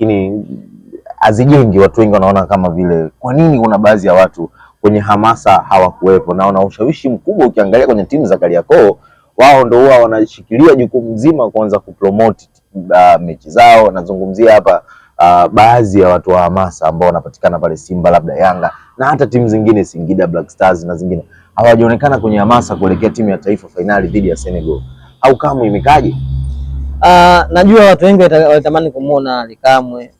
lakini hazijengi. Watu wengi wanaona kama vile, kwa nini kuna baadhi ya watu kwenye hamasa hawakuwepo, na wana ushawishi mkubwa. Ukiangalia kwenye timu za Kariakoo, wao ndio huwa wanashikilia jukumu zima kuanza kupromote mechi zao. Nazungumzia hapa baadhi ya watu wa hamasa ambao wanapatikana pale Simba, labda Yanga na hata timu zingine, Singida Black Stars na zingine, hawajaonekana kwenye hamasa kuelekea timu ya taifa finali dhidi ya Senegal. Au kama imekaje? Najua watu wengi walitamani kumuona Ally Kamwe,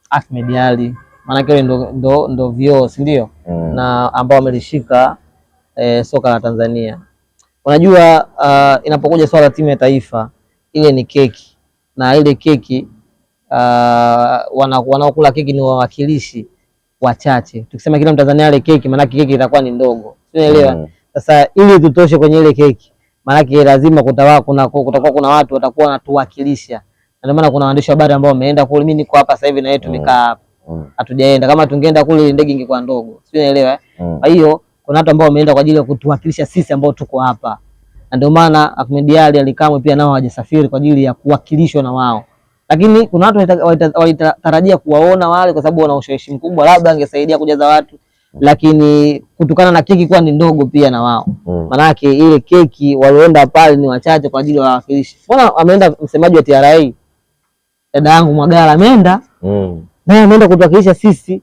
Ahmed Ally, maana kile ndo vioo, si ndio? Na ambao wamelishika soka la Tanzania. Unajua inapokuja swala timu ya taifa, ile ni keki, na ile keki wanaokula keki ni wawakilishi wachache. Tukisema kila Mtanzania ale keki, maana keki itakuwa ni ndogo, unaelewa? Sasa ili tutoshe kwenye ile keki, maana lazima kutakuwa kuna watu watakuwa wanatuwakilisha. Ndio maana kuna waandishi wa habari ambao wameenda kule. Mimi niko hapa sasa hivi na yeye tumekaa hapa, hatujaenda. Kama tungeenda kule ndege ingekuwa ndogo, sio, unaelewa? Kwa hiyo kuna watu ambao wameenda kwa ajili ya kutuwakilisha sisi ambao tuko hapa, na ndio maana Ahmed Ally, Ally Kamwe pia nao hawajasafiri kwa ajili ya kuwakilishwa na wao. Lakini kuna watu walitarajia kuwaona wale kwa sababu wana ushawishi mkubwa, labda angesaidia kujaza watu, lakini kutokana na keki kuwa ni ndogo pia na wao, manake ile keki walioenda pale ni wachache kwa ajili ya wawakilishi. Mbona ameenda msemaji wa TRA dada yangu Mwagala, ameenda naye ameenda kutuwakilisha sisi.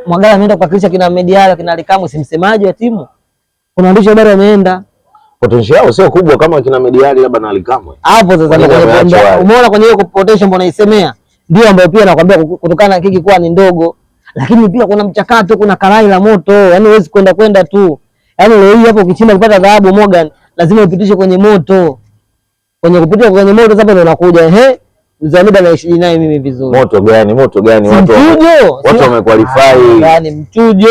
Mwagala ameenda kuwakilisha kina Ahmed Ally, kina Ally Kamwe, si msemaji wa timu. Kuna waandishi wa habari wameenda, potential yao sio kubwa kama kina Ahmed Ally labda na Ally Kamwe. Hapo sasa umeona kwenye hiyo potential mbona isemea, ndio ambayo pia nakwambia kutokana na keki kuwa ni ndogo, lakini pia kuna mchakato, kuna karai la moto. Yani huwezi kwenda tu. Yani leo hii hapo ukichimba kupata dhahabu Morgan, lazima upitishe kwenye moto. Kwenye kupitia kwenye moto sasa ndio unakuja Mzamida naishi naye mimi vizuri. Moto gani? Watu wamequalify. Yani mchujo,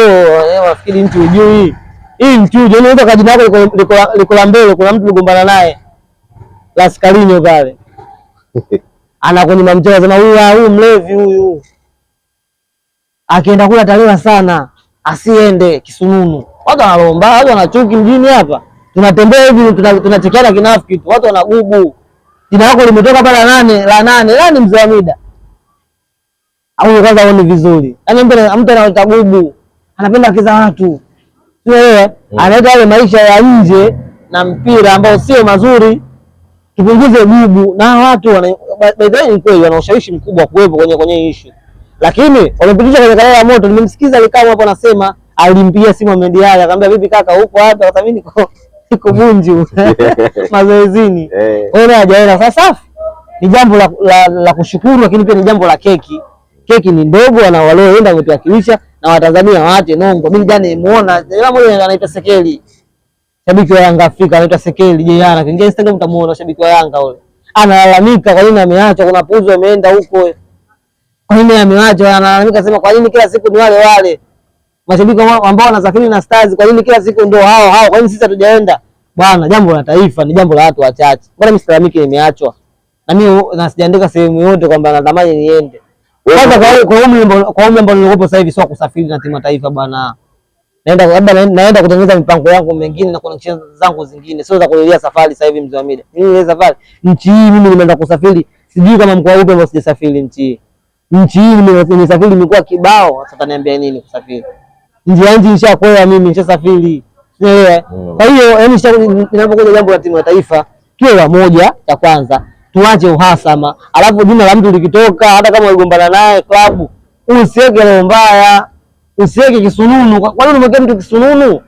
wafikiri mtu hujui. Hii mchujo unaweza kwa jina lako liko la mbele, kuna mtu ligombana naye Lascalinho pale. Anakunyima mchezo, anasema huyu mlevi huyu. Akienda kula atalewa sana, asiende Kisununu. Watu wanalomba, watu wanachuki mjini hapa. Tunatembea hivi tunachekeana kinafiki tu. Watu wanagubu. Jina lako limetoka pale la nane Mzamida. Au kwanza uone vizuri. Yaani mtu anaita gubu. Anapenda kiza watu. Sio anaita yale maisha ya nje na mpira ambao sio mazuri. Tupunguze gubu na watu ni kweli wana ushawishi mkubwa kuwepo kwenye issue. Lakini wamepitisha kwenye kalenda ya moto. Nimemsikiza Ally Kamwe hapo anasema alimpigia simu Ahmed Ally akamwambia vipi kaka upo hapa? Kwa sababu niko Bunju mazoezini. Ona hajaenda. Sasa safi. Ni jambo la kushukuru, lakini pia ni jambo la keki. Keki ni ndogo na walioenda wametuwakilisha na Watanzania waache nongo. Mimi jana nimeona jamaa mmoja anaitwa Sekeli. Shabiki wa Yanga Afrika anaitwa Sekeli. Jana kingia Instagram utamuona shabiki wa Yanga yule. Analalamika kwa nini ameacha, kuna puzo ameenda huko. Kwa nini ameacha? Analalamika sema kwa nini kila siku ni wale mashabiki ambao wanasafiri na Stars, kwa nini kila siku ndio hao? Kwa nini sisi hatujaenda? Bwana, jambo la taifa ni jambo la watu wachache. Mbona mimi silalamiki nimeachwa? Na mimi sijaandika sehemu yote kwamba natamani niende. Kwanza kwa umri ambao nilikopo sasa hivi sio kusafiri na timu ya taifa bwana. Naenda kutengeneza mipango yangu mengine na connection zangu zingine, sio za kulilia safari sasa hivi Mzamida. Mimi ile safari nchi hii mimi nimeenda kusafiri, sijui kama mkoa upi ambao sijasafiri nchi hii. Nchi hii nimesafiri mikoa kibao, sasa niambia nini kusafiri? Nje ya nchi nishakwea mimi, nishasafiri. Unaelewa? Kwa hiyo ninapokuja jambo la timu ya taifa, kiwe wamoja cha kwanza, tuache uhasama. Alafu jina la mtu likitoka hata kama uligombana naye klabu, usiweke roho mbaya, usiweke kisununu. Kwa nini umeweka mtu kisununu?